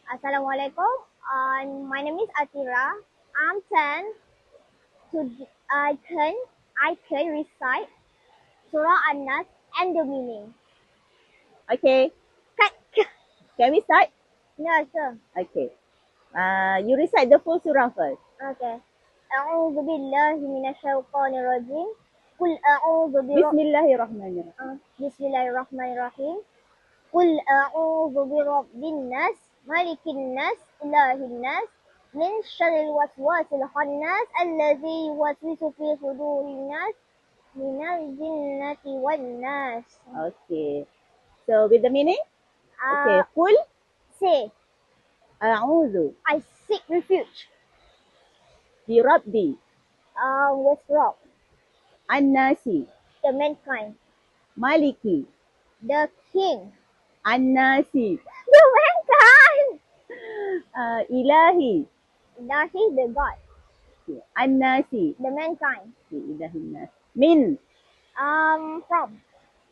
Assalamualaikum. My name is Atira. I'm 10. I can recite Surah An-Nas and the meaning. Okay, Cut. can we start? Yeah, sure. Okay. You recite the full surah first. Okay. أعوذ بالله من الشيطان الرجيم. قل أعوذ Bismillahirrahmanirrahim. بسم الله الرحمن الرحيم. قل أعوذ برب الناس ملك الناس إله الناس من شر الوسواس الخناس الذي يوسوس في صدور الناس من الجنة والناس. Okay. So with the meaning? Okay. Qul Say, a'udhu I seek refuge bi rabbi with Rob, an-nasi the mankind, maliki the king, an-nasi the mankind, ilahi Ilahi, the God, an-nasi the mankind, ilahi nas min from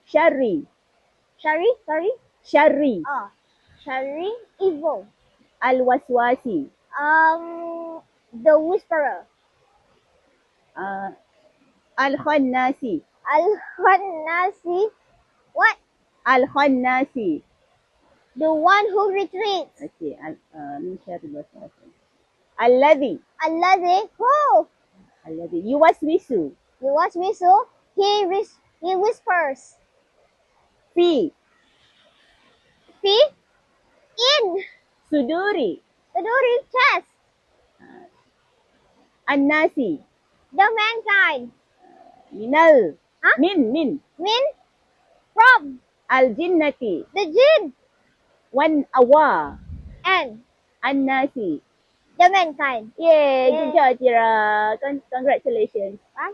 syarri Shari, syarri Shari, evil, al-waswasi the whisperer, al-khannasi Al-Khannasi, what? al-khannasi. The one who retreats, Okay. Min syarri al-waswasi alladhi Allazi, who? yuwaswisu You watch me so? He whispers, fi see, in suduri the door chest, an-nasi the mankind, minal Huh? min min, from al-jinnati the jinn, wan awa and an-nasi. the mankind. Yay, Yay. good job, Tira. Congratulations. Bye-bye.